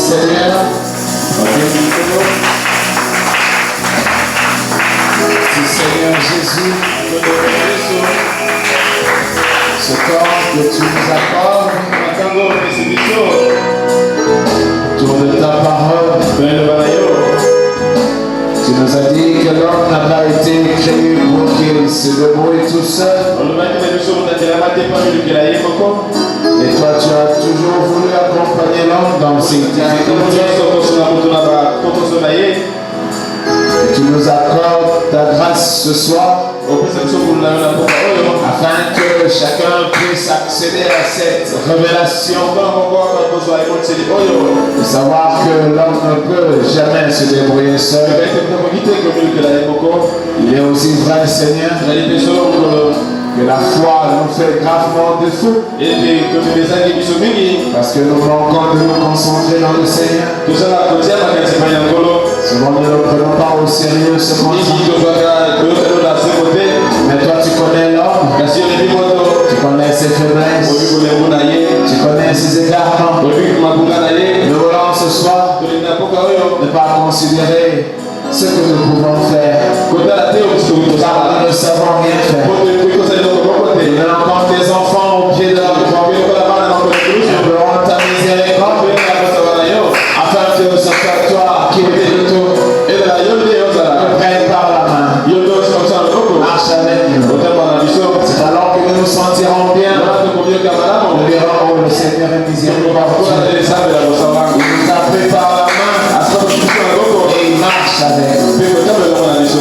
Seigneur. Merci Seigneur Jésus. Ce temps que tu nous accordes autour de ta parole. Tu nous as dit que l'homme n'a pas été créé pour qu'il se débrouille tout seul. Et toi, tu as toujours voulu accompagner l'homme dans ses difficultés. Et tu nous accordes ta grâce ce soir afin que chacun puisse accéder à cette révélation de savoir que l'homme ne peut jamais se débrouiller seul. Il est aussi vrai, Seigneur, que la foi nous fait gravement défaut parce que nous manquons de nous concentrer dans le Seigneur. Souvent nous ne prenons pas au sérieux ce qu'on dit. Mais toi tu connais l'homme, tu connais ses faiblesses, tu connais ses égarements. Nous voulons ce soir ne pas considérer ce que nous pouvons faire, car nous ne savons rien faire. Nous venons comme des enfants au pied de la croix. Nous implorons ta miséricorde afin que ce soit toi qui es de tout nous prenne par la main. Marche avec nous. C'est alors que nous nous sentirons bien. Nous dirons, oh, le Seigneur est miséricordieux. Il nous a pris par la main et il marche avec nous.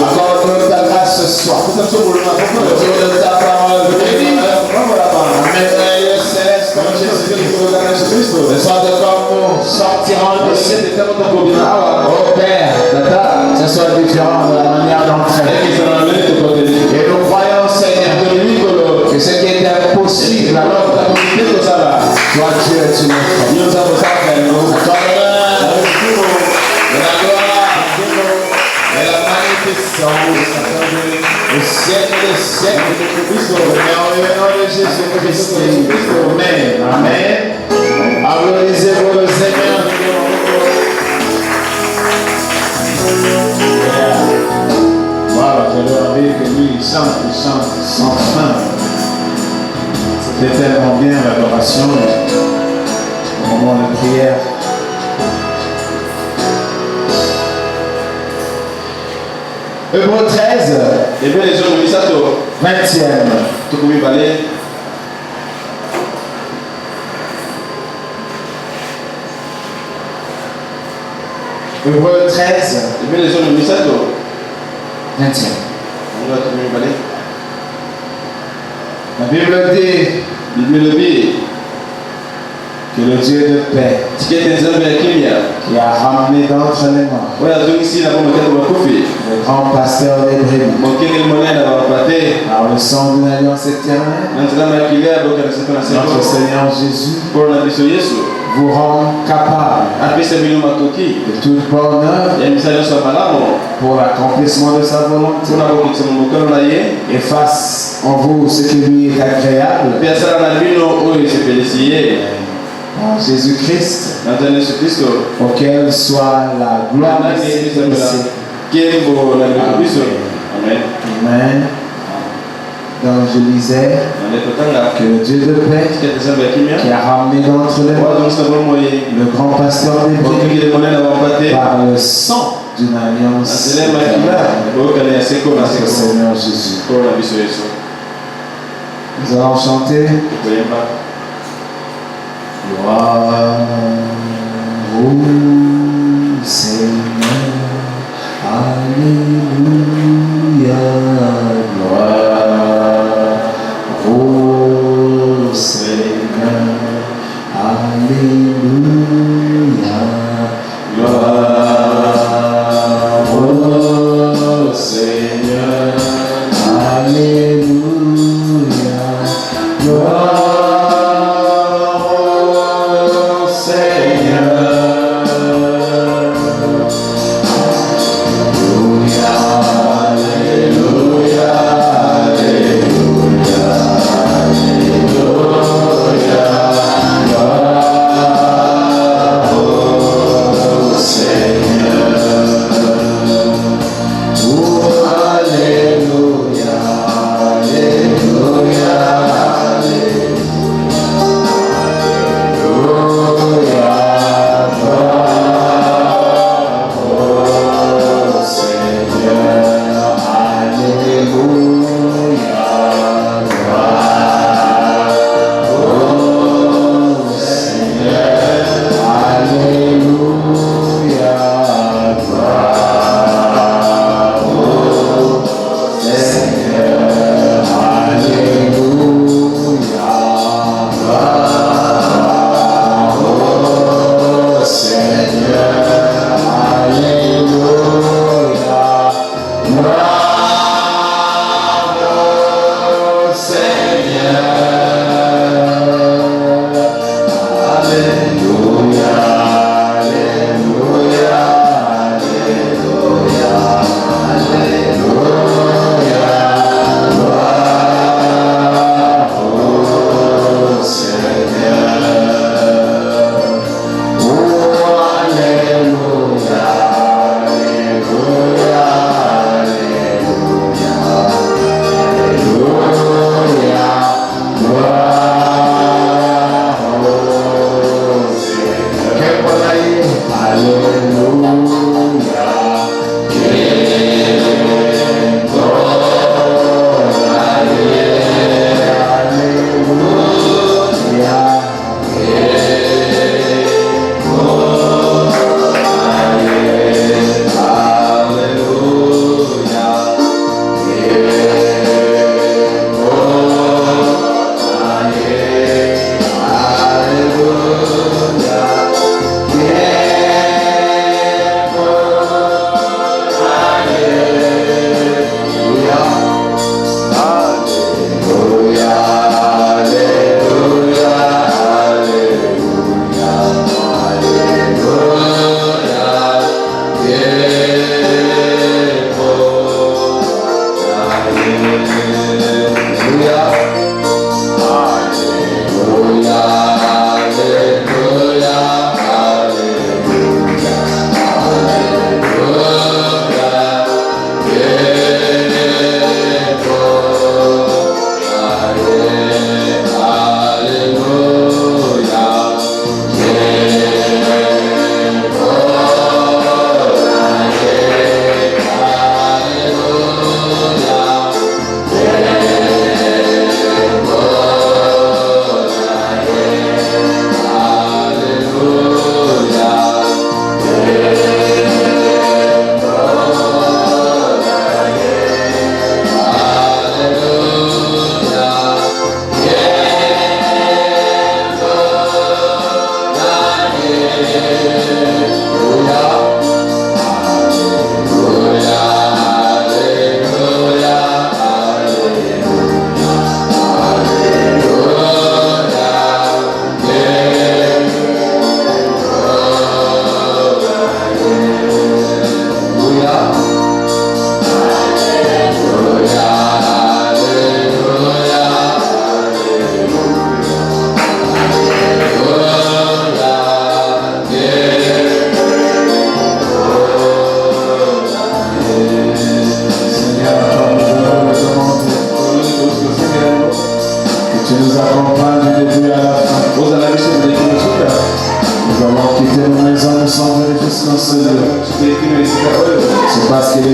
Accorde-nous ta grâce ce soir. Autour de ta parole, merveilleux céleste comme Jésus-Christ. De sorte que comme nous sortirons de cette oh Père, ce soit différent de la manière d'entrer. Et nous croyons, Seigneur, que ce qui est impossible, alors toi Dieu, tu le fais. La gloire et la magnificence au siècle des siècles. Au nom de Jésus-Christ. Amen. Amen. Applaudissez-vous le Seigneur. Voilà, j'avais envie que lui il chante sans fin. C'était tellement bien l'adoration, au moment de prière. Hébreux 13, 20e. Hébreux 13, 20e. La Bible dit que le Dieu de paix qui a ramené d'entre les morts le grand pasteur des brebis par le sang d'une alliance éternelle, notre Seigneur Jésus vous rend capable de toute bonne œuvre pour l'accomplissement de sa volonté et fasse en vous ce qui lui est agréable par Jésus-Christ, auquel soit la gloire des siècles. Amen. Amen. Donc je disais que le Dieu de paix qui a ramené d'entre les morts le grand pasteur des brebis par le sang d'une alliance notre Seigneur Jésus. Nous allons chanter gloire au Seigneur, alléluia, gloire au Seigneur, alléluia, gloire au Seigneur, alléluia, gloire. Hallelujah.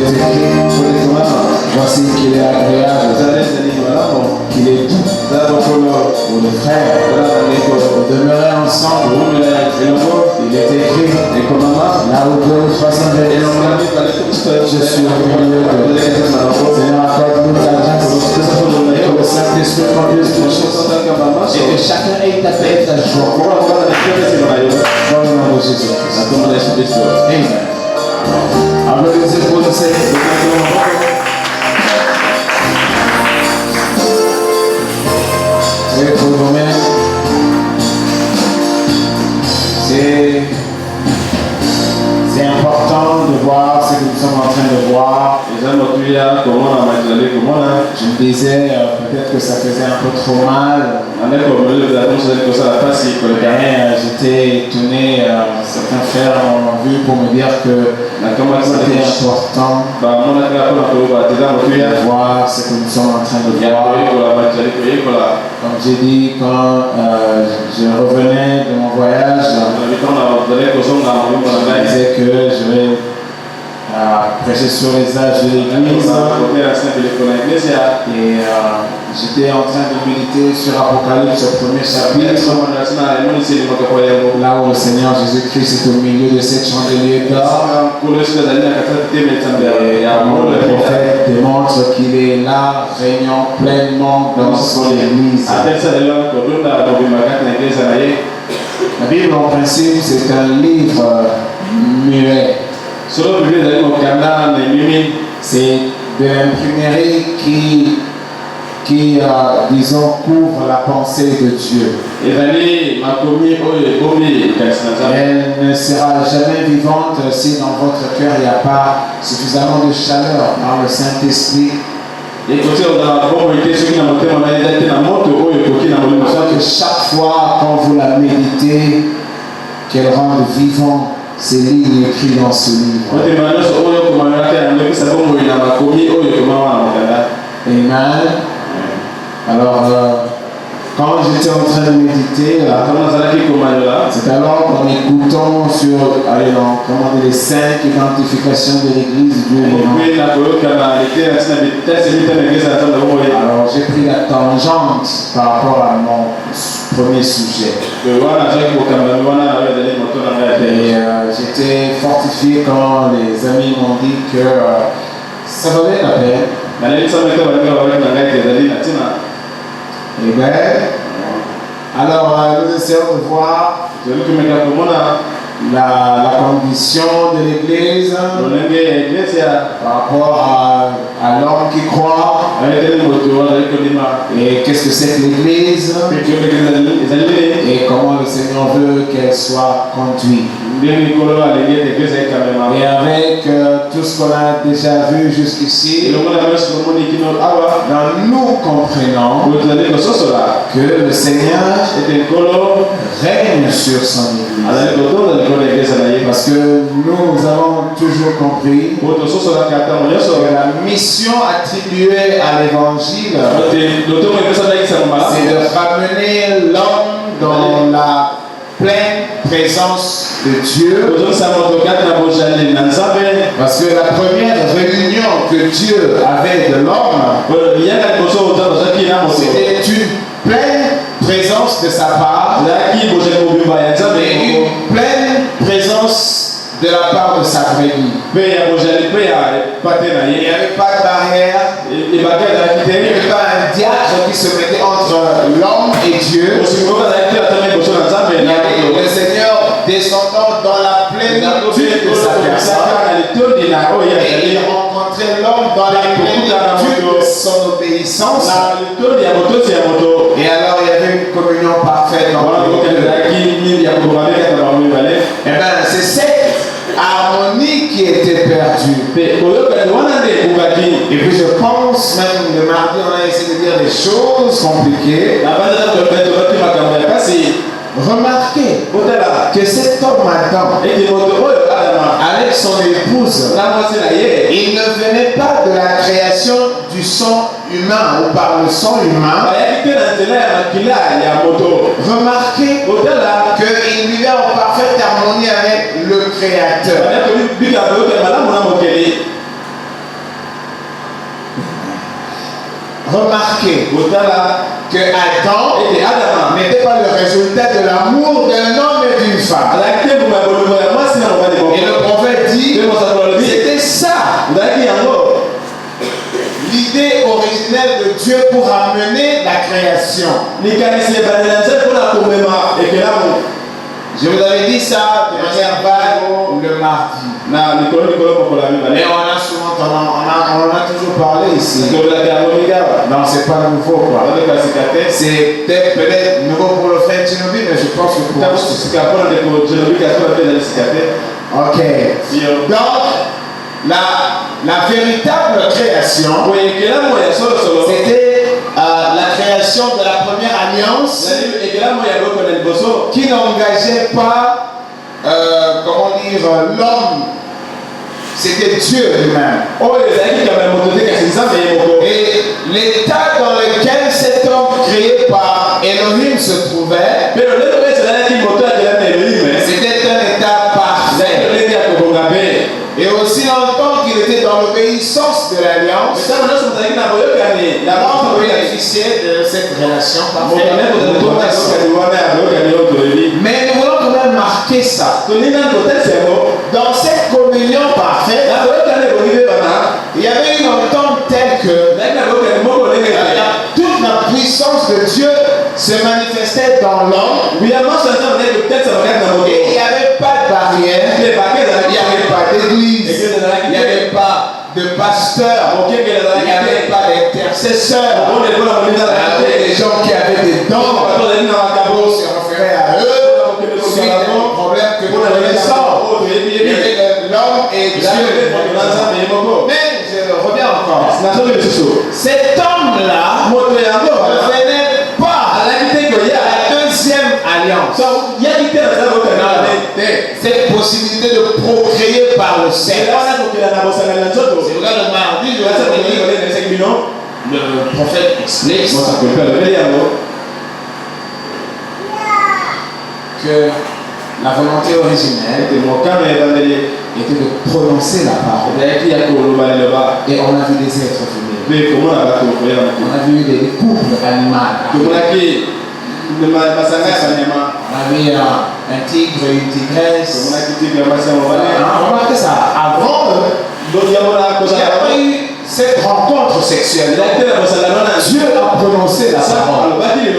écrit, voici qu'il est agréable, qu'il est doux pour les frères de demeurer ensemble. Il est écrit, là où deux ou trois sont réunis, je suis au milieu de Seigneur, accorde-nous ta grâce et que le Saint-Esprit conduise nos choses et que chacun ait ta paix et ta joie. Dans le nom de Jésus-Christ. Amen. Applaudissez pour le Seigneur. Et pour vous-même, c'est important de voir ce que nous sommes en train de voir. Je me disais peut-être que ça faisait un peu trop mal. Mais j'étais étonné, certains frères m'ont vu pour me dire que c'était important de voir ce que nous sommes en train de voir. Comme j'ai dit, quand je revenais de mon voyage, je disais que je vais prêcher sur les âges de l'Église. Et j'étais en train de méditer sur Apocalypse, le premier chapitre, là où le Seigneur Jésus-Christ est au milieu de cette chandelier d'or. Et le prophète démontre qu'il est là, régnant pleinement dans son Église. La Bible, en principe, c'est un livre muet. C'est de l'imprimerie qui disons, couvre la pensée de Dieu. Elle ne sera jamais vivante si dans votre cœur il n'y a pas suffisamment de chaleur par le Saint-Esprit. Que chaque fois quand vous la méditez, qu'elle rende vivant ces lignes écrites dans ce livre. Amen. Alors, quand j'étais en train de méditer, c'est alors qu'en écoutant sur les 5 identifications de l'Église, Dieu est alors j'ai pris la tangente par rapport à mon premier sujet. Et j'étais fortifié quand les amis m'ont dit que ça valait la peine. Et bien, alors nous essayons de voir la condition de l'Église par rapport à l'homme qui croit. Et qu'est-ce que c'est que l'Église et comment le Seigneur veut qu'elle soit conduite. Et avec tout ce qu'on a déjà vu jusqu'ici, nous comprenons que le Seigneur règne sur son Église. Parce que nous avons toujours compris que la mission attribuée à l'Évangile, c'est de ramener l'homme dans la pleine présence de Dieu. Parce que la première réunion que Dieu avait de l'homme, c'était une pleine présence de sa part et une pleine présence de la part de sa vraie vie. Il n'y avait pas de barrière, il n'y avait pas un diacre qui se mettait entre l'homme et Dieu. Il y avait le Seigneur descendant dans la plénitude de sa personne et il rencontrait l'homme dans la plénitude de son obéissance. Et alors il y avait une communion parfaite entre les deux. Et bien c'est cette harmonie qui était perdue. Et puis je pense même le mardi on a essayé de dire des choses compliquées. Remarquez que cet homme Adam, avec son épouse, il ne venait pas de la création du sang humain ou par le sang humain. Remarquez qu'il vivait en parfaite harmonie avec le Créateur. remarqué que Adam n'était pas le résultat de l'amour d'un homme et d'une femme. Et le prophète dit, c'était ça l'idée originelle de Dieu pour amener la création. Je vous avais dit ça de manière vague le mardi. Mais on a toujours parlé ici. Non, c'est pas nouveau quoi. C'est peut-être nouveau pour le frère Genobi, mais je pense que pour ok. Donc, la véritable création, c'était la création de la première alliance qui n'engageait pas, comment dire, l'homme. C'était Dieu lui-même. Et l'état dans lequel cet homme créé par Elohim se trouvait, c'était un état parfait. Et aussi longtemps qu'il était dans l'obéissance de l'alliance, l'homme bénéficiait de cette relation parfaite. Mais nous voulons quand même marquer ça. Dans cette communion parfaite, il y avait une entente telle que toute la puissance de Dieu se manifestait dans l'homme. Et il n'y avait pas de barrière, il n'y avait pas d'église, il n'y avait pas de pasteur, il n'y avait pas d'intercesseur. Il y avait des gens qui avaient des dons pour se référer à eux suite à un problème que nous connaissons. Il y avait l'homme et Dieu. Mais je reviens encore. Cet homme-là ne venait pas à la deuxième alliance. Cette possibilité de procréer par le sexe. C'est pourquoi le mardi, le prophète explique que la volonté originelle était de prononcer la parole. Et on a vu des êtres venir. On a vu des couples animaux. On a vu un tigre et une tigresse. Remarquez ça. Avant, il n'y a pas eu cette rencontre sexuelle. Dieu a prononcé la parole.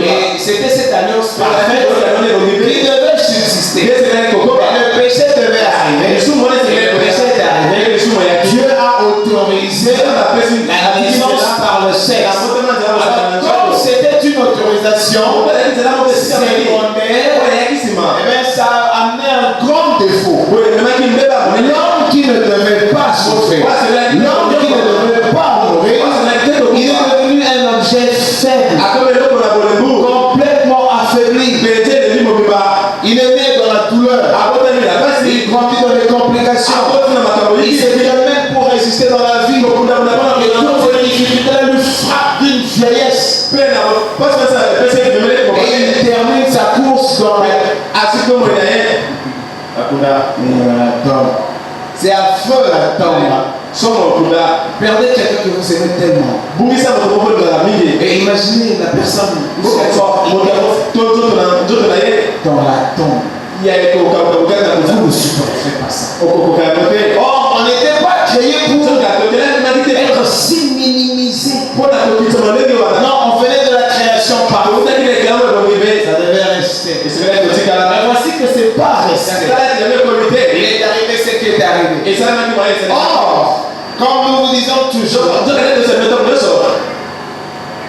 Et c'était cette alliance parfaite qui devait subsister. Et le péché devait arriver. Le péché est arrivé. Dieu a autorisé la naissance par le sexe. Comme c'était une autorisation secondaire, ça a amené un grand défaut. L'homme qui ne devait pas souffrir, l'homme qui ne devait pas mourir, il est devenu un objet faible, complètement affaibli. Il est né dans la douleur, il grandit dans les complications, il se même pour résister dans la vie. Et toutes les difficultés lui frappent d'une vieillesse. Et il termine sa course dans c'est affreux la tombe. Perdez quelqu'un que vous aimez tellement. Et imaginez la personne dans la tombe. Vous ne supporterez pas ça. Or, on n'était pas créé pour être si minimisé. Non, on venait de la création par vous. Ça devait rester. Mais voici que c'est pas resté. Il est arrivé ce qui est arrivé. Or, comme nous vous disons toujours,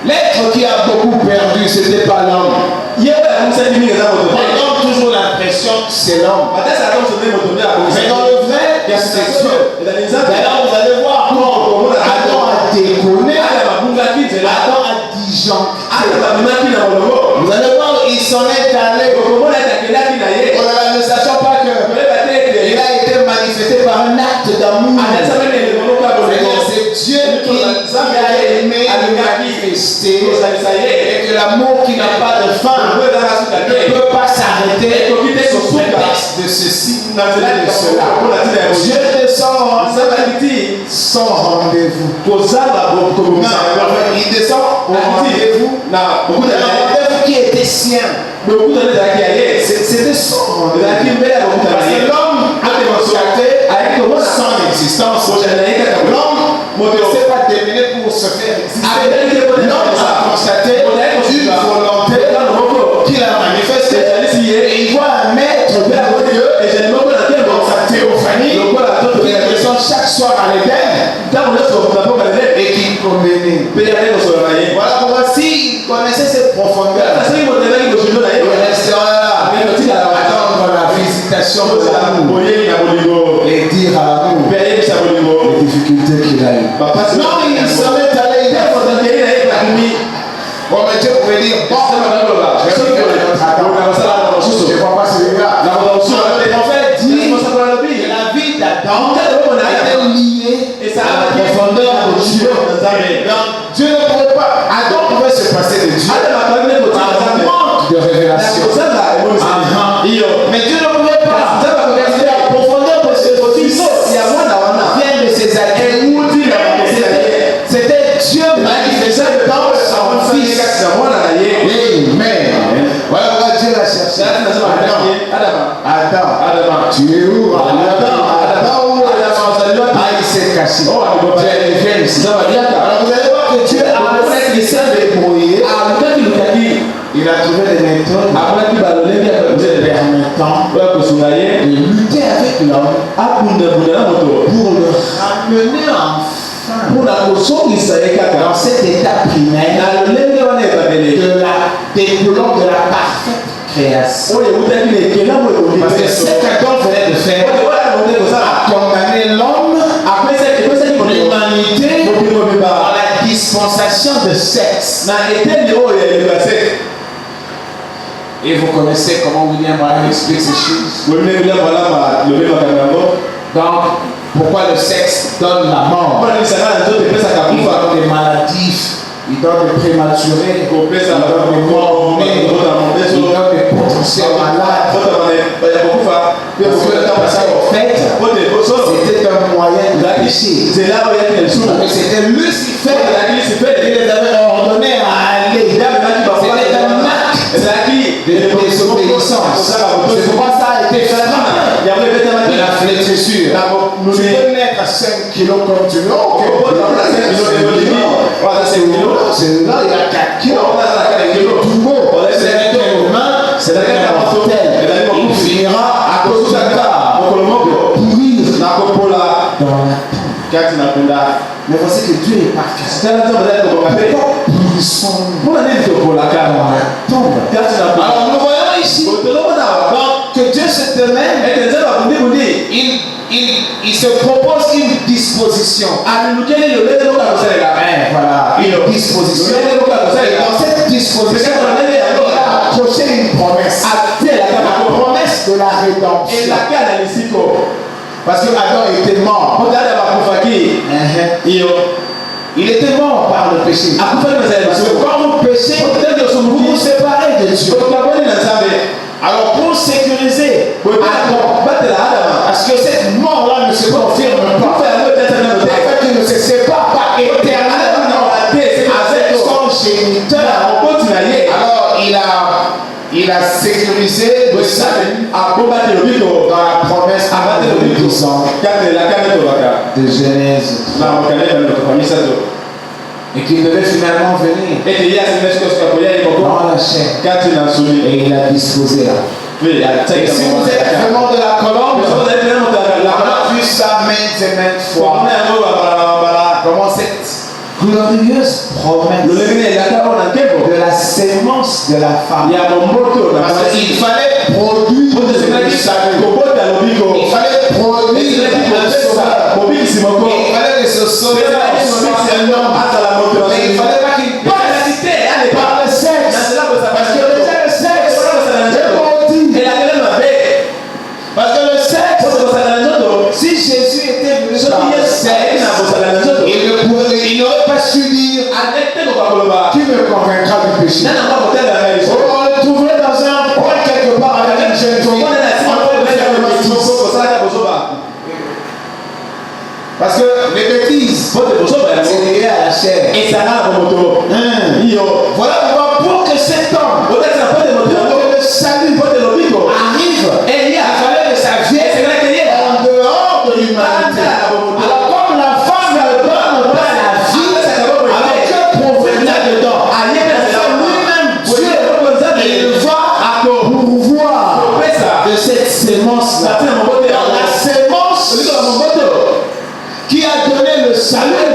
l'être qui a beaucoup perdu, ce n'était pas l'homme. On donne toujours l'impression que c'est l'homme. Mais dans le vrai, c'est Dieu. D'ailleurs, vous allez voir comment Adam a déconné, Adam a disjoncté. Vous allez voir, il s'en est allé. Ne sachant pas qu'il a été manifesté par un acte d'amour. C'est Dieu qui a aimé le manifester. Et que l'amour qui n'a pas de fin ne peut pas s'arrêter sous prétexte de ceci ou de cela. Dieu descend sans rendez-vous. Il descend au rendez-vous. Rendez-vous qui était sien. C'était son rendez-vous. Parce que l'homme a constaté son existence. L'homme ne s'est pas démené pour se faire exister. L'homme a constaté une volonté qu'il a manifestée. Et il voit un maître merveilleux dans sa théophanie qui descend chaque soir à l'Éden et qui convenait. Voilà pourquoi s'il connaissait cette profondeur, il resterait là, attendre la visitation de l'amour et dire à l'amour les difficultés qu'il a eues. Non, il se met à l'aider. Bon, mais Dieu pouvait dire, bon, je ne vois pas celui-là. En fait, dit que la vie d'Adam était liée à la profondeur de Dieu. Donc, Dieu ne pouvait pas. Adam pouvait se passer de Dieu par manque de révélation. Mais Dieu ne pouvait pas. La profondeur de ce fils vient de ses alliés. C'était Dieu manifesté dans son fils. Amen. Voilà pourquoi Dieu l'a cherché. Adam, tu es où? Adam, il s'est caché. Viens ici. Alors vous allez voir que Dieu a s'est débrouillé. Il a trouvé des méthodes permettant de lutter avec l'homme pour le ramener dans cet état primaire dépoulant de la parfaite création. Parce que ce qu'Adam venait de faire a condamné l'homme, l'humanité, dans la dispensation de sexe. Et vous connaissez comment William Branham explique ces choses. Donc, pourquoi le sexe donne la mort? Il donne des maladies, il donne des prématurés, il donne des morts-nés, il donne des potentiels malades. C'était un moyen de pécher. C'était Lucifer qui les avait ordonnés à aller. C'était un acte de désobéissance. C'est pourquoi ça a été fait de la flétrissure. Tu peux naître à 5 kilos comme tu veux. Celui-là, il a 4 kilos. Tout beau. C'est un humain, c'est un mortel. Il finira à cause de ça. Pourrir dans la tombe. Mais voici que Dieu est parfait. Alors nous voyons ici que Dieu se démène. Il se propose une disposition. Voilà, une disposition. Et dans cette disposition, il a approché une promesse. La promesse de la rédemption. Parce que Adam était mort. Il était mort par le péché. Parce que quand vous péchez, vous vous séparez de Dieu. Alors pour sécuriser Adam, parce que cette mort-là ne se confirme pas, afin qu'il ne se sépare pas éternellement avec son géniteur, alors il a sécurisé le salut dans la promesse de Genèse. Et qu'il devait finalement venir dans la chair. Et il a disposé là. Et si vous êtes vraiment de la colombe, vous avez vu ça maintes et maintes fois. Comment cette glorieuse promesse de la sémence de la femme. Parce qu'il fallait produire le salut. Il fallait produire le sauveur. Il fallait que ce sauveur soit un homme. Mais il ne fallait pas qu'il passe par le sexe. Parce que déjà le sexe est maudit. Parce que le sexe, si Jésus était venu par le sexe, il n'aurait pas su dire qui me convaincra du péché. On le trouverait dans un coin quelque part avec une jeune fille. Parce que les bêtises, c'est lié à la chair. Voilà pourquoi pour que cet homme, pour que le salut arrive, il fallait que ça vienne en dehors de l'humanité. Alors comme la femme ne donne pas la vie, alors que provient là-dedans. Lui-même, Dieu, il va pourvoir de cette sémence-là. La sémence qui a donné le salut,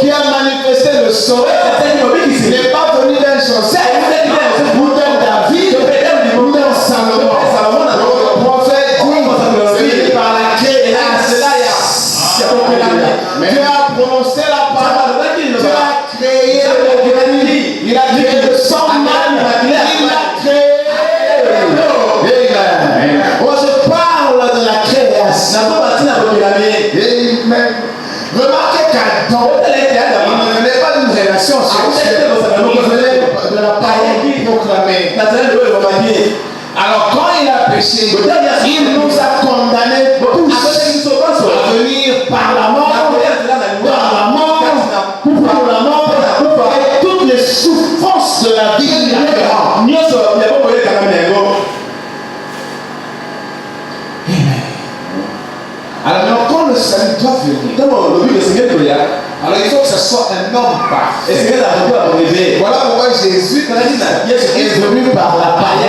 qui a manifesté le sauveur, n'est pas venu d'un Joseph, ou d'un David, ou d'un Salomon. Le prophète dit par la création. Dieu a prononcé la parole. Dieu a créé le granit. Il a créé le sang mal. Il a créé. Oh, je parle de la création. Amen. Remarquez qu'Adam, il ne venait pas d'une relation sexuelle. Il venait de la parole proclamée. Alors quand il a péché, il nous a condamnés tous à venir par la mort, pour la mort, et toutes les souffrances de la vie. Alors quand le salut doit venir, alors il faut que ce soit un homme parfait. Voilà pourquoi Jésus est venu par la parole.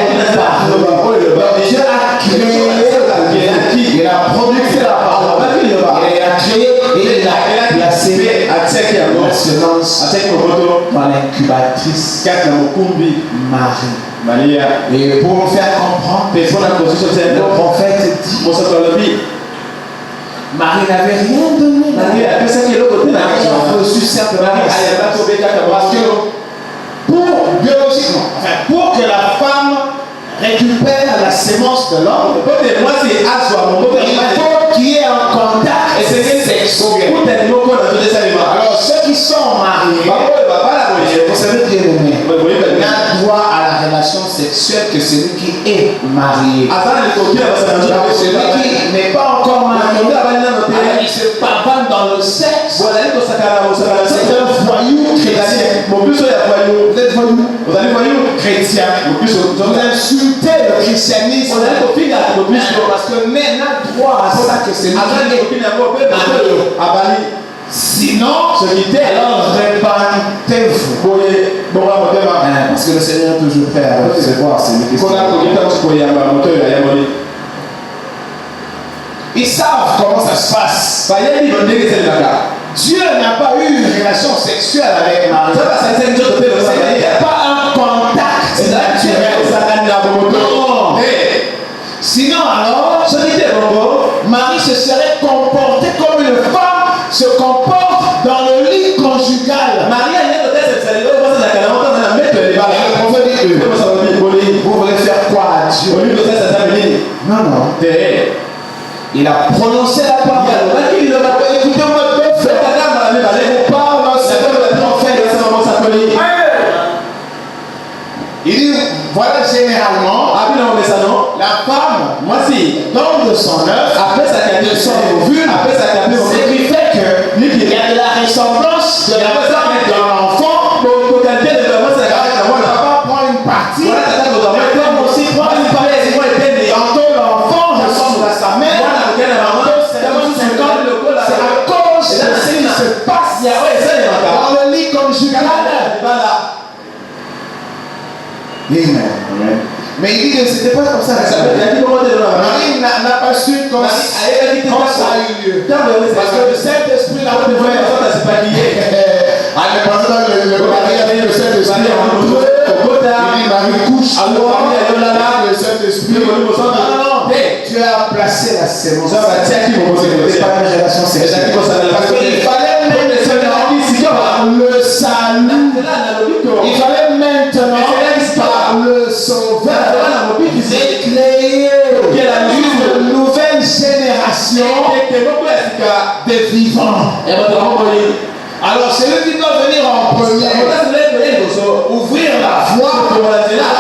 Dieu a créé, il a produit la parole, il a créé et il a placé la semence dans l'incubatrice Marie. Et pour nous faire comprendre, le prophète dit, Marie n'avait rien donné. Marie a reçu simplement parce que biologiquement, pour que la femme récupère la sémence de l'homme, il faut qu'il y ait un contact sexuel. Alors ceux qui sont mariés, vous savez bien aimé, n'a droit à la relation sexuelle que celui qui est marié. Celui qui n'est pas encore marié, il se pavane dans le sexe. C'est un voyou chrétien. Vous êtes voyou chrétien. Vous insultez le christianisme parce que mais n'a droit à ça que celui qui est marié. Sinon, alors répandez-vous. Parce que le Seigneur est toujours prêt à recevoir celui qui ils savent comment ça se passe. Dieu n'a pas eu une relation sexuelle avec Marie. Il n'y a pas un contact naturel. Non. Sinon alors, Marie se serait comportée comme une femme se comporte dans le lit conjugal. Vous voulez faire quoi à Dieu? Non, non. Il a prononcé la parole. Écoutez-moi, je parle selon le prophète. Il dit, voilà généralement, la femme, donne de son œuf, de son ovule, ce qui fait qu'il y a de la ressemblance de la femme et de l'enfant. On ne va pas prendre une partie, comme aussi prendre une partie. Tantôt l'enfant ressemble à sa mère, c'est à cause de ce qui se passe dans le lit conjugal. Amen. Mais il dit que ce n'était pas comme ça. Marie n'a pas su quand ça a eu lieu. Parce que le Saint-Esprit l'a ouvert. Le mariage le Saint-Esprit il dit Marie couche. Le Saint-Esprit. Non. Tu as placé la sémence. C'est pas une relation sexuelle. Parce qu'il fallait maintenant le salut. Il fallait maintenant par le Sauveur créer une nouvelle génération de vivants. Alors celui qui doit venir en premier, ouvrir la voie,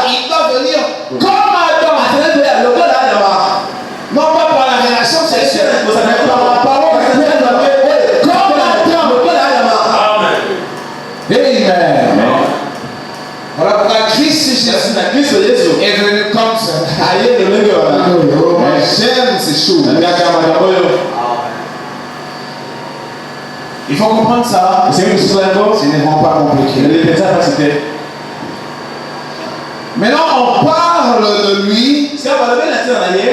il doit venir comme Adam. Non pas par la relation sexuelle, mais par la parole. est venu comme ça. J'aime ces choses. Il faut comprendre ça. Ce n'est vraiment pas compliqué. Maintenant, on parle de lui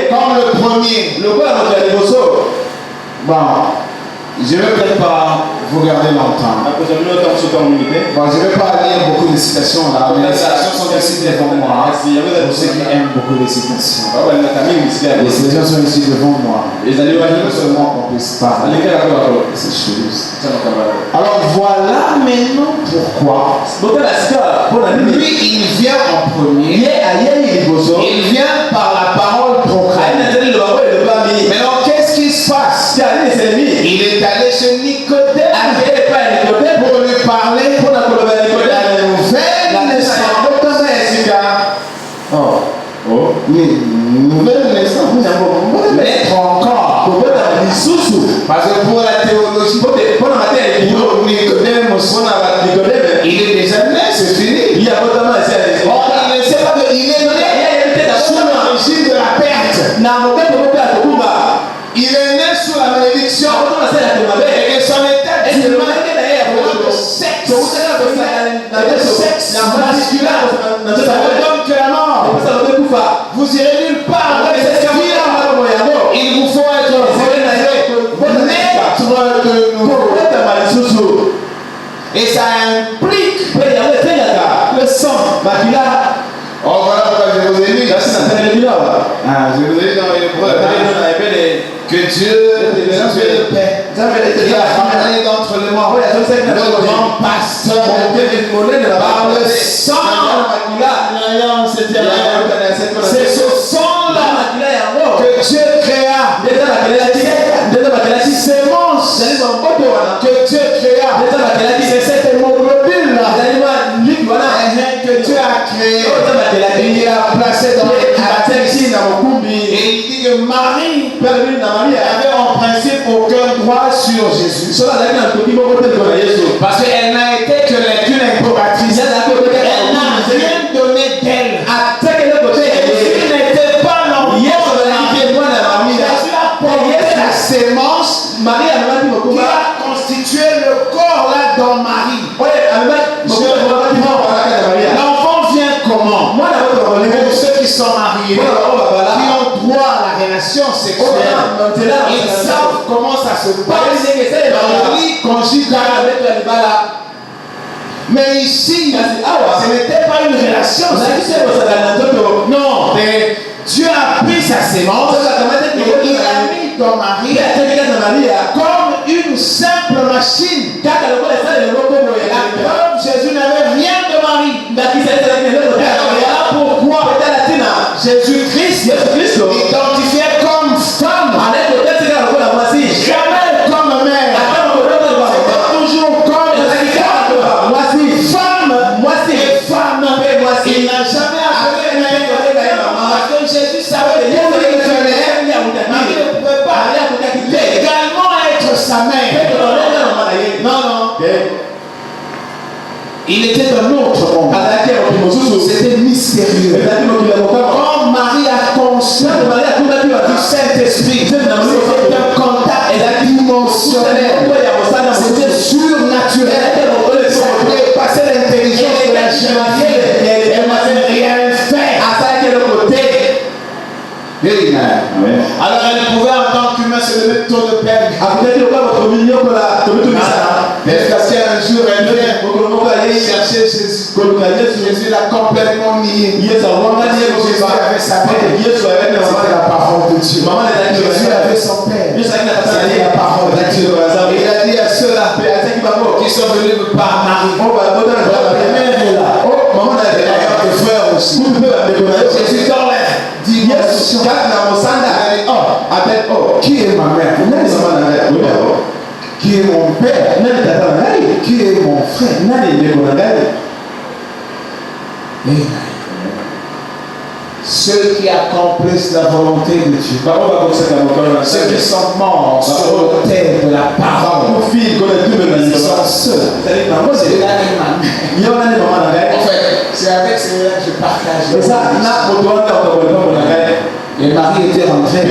comme le premier. Bon, je ne vais peut-être pas vous garder longtemps. Bon, je ne vais pas lire beaucoup de citations là, mais les citations sont ici devant moi. Pour ceux qui aiment beaucoup les citations. Les citations sont ici devant moi. Je veux seulement qu'on puisse parler de ces choses. Alors voilà maintenant pourquoi lui il vient en premier. Il vient par la parole proclamée. Maintenant qu'est-ce qui se passe? Il est allé chez Nicodème pour lui parler de la nouvelle naissance. Nouvelle naissance. Mettre encore. Parce que pour la théologie, Nicodème, il est déjà né, c'est fini. Or, il ne sait pas qu'il est né sous l'origine de la perte. Il est né sous la malédiction et que son état d'humain de sexe masculin, ça veut donc que la mort. Vous irez nulle part avec cette vie. Il vous faut être naître de nouveau. Et ça implique le sang. Oh, voilà pourquoi je vous ai dit. Je vous ai dit dans l'Hébreu que Dieu le Père, il a ramené d'entre les morts le grand pasteur par le sang. C'est ce sang-là que Dieu créa. C'est sémence que Dieu créa. C'est cette hémoglobine-là que Dieu a créé. Il a placé dans le et il dit que Marie avait en principe aucun droit sur Jésus. Parce qu'elle n'a été qu'une impératrice. Elle n'a rien donné d'elle. Jésus n'était pas l'enfant de Marie. Jésus a porté la sémence qui a constitué le corps là dans Marie. L'enfant vient comment? Pour ceux qui sont mariés, qui ont droit à la relation sexuelle, ils savent comment ça se passe dans le lit conjugal. Mais ici, ce n'était pas une relation sexuelle. Non, mais Dieu a pris sa sémence et il l'a mis dans Marie comme une simple machine. La preuve, Jésus n'avait rien de Marie. Voilà pourquoi Jésus-Christ identifié comme femme, jamais comme mère, c'était toujours comme femme. Il n'a jamais appelé mère parce que Jésus savait qu'il ne pouvait pas légalement être sa mère. Non. Il était d'un autre monde. C'était mystérieux. Quand Marie a conçu du Saint-Esprit, c'était un contact dimensionnel. C'était surnaturel. Ça dépassait l'intelligence de la humanité. Elle n'avait rien fait. Alors elle pouvait en tant qu'humain se lever tôt de peine. Parce qu'un jour elle vient chercher Jésus. Jésus l'a complètement nié. Jésus avait sa paix. C'était la parole de Dieu. Jésus avait son père. C'était la parole de Dieu. Il a dit à ceux-là qui sont venus par Marie. Maman a des frères aussi. Jésus t'enlève. Dis qui est ma mère? Qui est mon père? Qui est mon frère? Ceux qui accomplissent la volonté de Dieu, ceux qui sont morts sur l'autel de la parole, ils sont ceux. En fait, c'est avec ceux-là que je partage. Et ça, Et Marie était rentrée.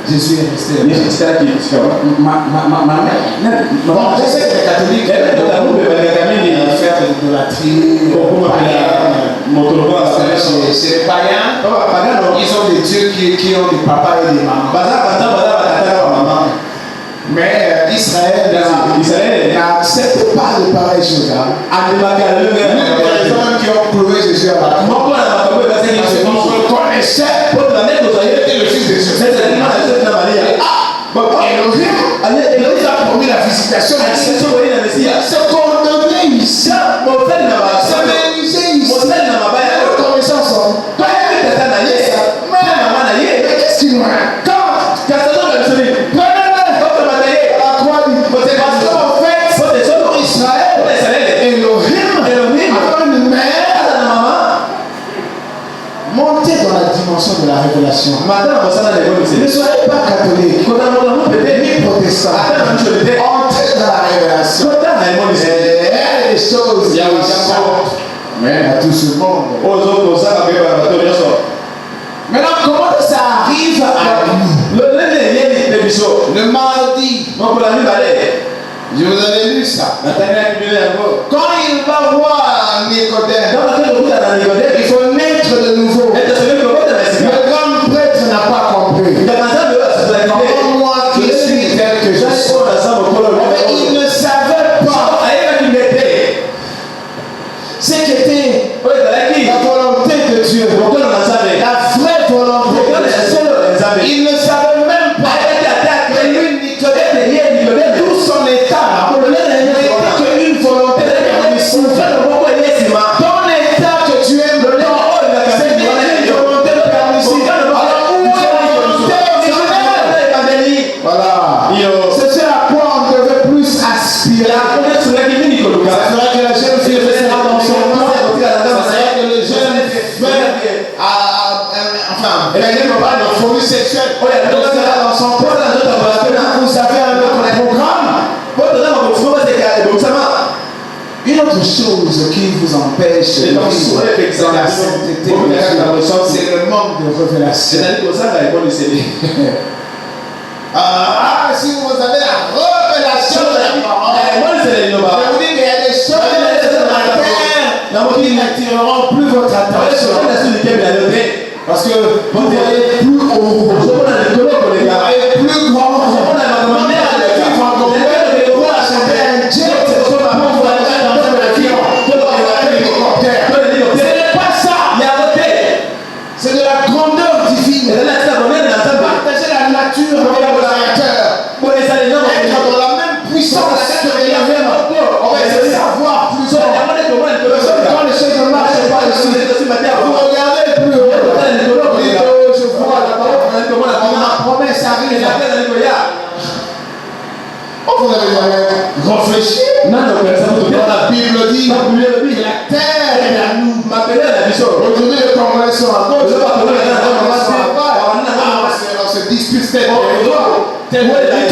Jésus est resté. Ma mère. Bon, je sais que les catholiques faire de l'idolâtrie. C'est les païens. Ils ont des dieux qui ont des papas et des mamans. Mais Israël n'accepte pas de pareilles choses. Même les hommes qui ont cloué Jésus à la croix, on reconnaissait qu'il était le Fils de Dieu. Elohim a promis la visitation de Jésus. Ce qu'on devait ici, reconnaissance. Mais qu'est-ce qu'il nous a? Montez dans la dimension de la révélation. Ne soyez pas catholique, ni protestant. Entrez dans la révélation. Et les choses qui sortent. Mais à tout ce monde. Maintenant, comment ça arrive à nous? Le mardi. Je vous avais lu ça. Quand il va voir Nicodème, il faut naître de nouveau. Le grand prêtre n'a pas compris. Comment moi qui suis tel que je suis. Mais il ne savait pas ce qu'était la volonté de Dieu. La vraie volonté de Dieu. Il ne savait même pas que lui, Nicodème, tout son état n'était qu'une volonté de permission. Ton état que tu aimes, c'est une volonté de permission. Voilà. C'est ce à quoi on devait plus aspirer. C'est vrai que la jeune fille sera dans son corps. C'est vrai que le jeune frère elle a une folie sexuelle. Elle sera dans son corps. Vous avez un autre programme. Une autre chose qui vous empêche de vivre dans la sainteté, c'est le manque de révélation. Si vous avez la révélation de la parole, je vous dis qu'il y a des choses qui n'attireront plus votre attention. Parce que vous voyez plus haut, vous voyez plus grand. C'est de la grandeur divine. Partager la nature avec le Créateur. Être dans la même puissance que les mêmes. On va essayer de savoir plus haut. Quand les choses ne marchent pas ici, vous regardez plus haut. Je vois là-bas. Ma promesse arrive. Vous avez jamais réfléchi. La Bible dit que la terre est à nous. Aujourd'hui, les Congolais sont à gauche. On se dispute cette territoire.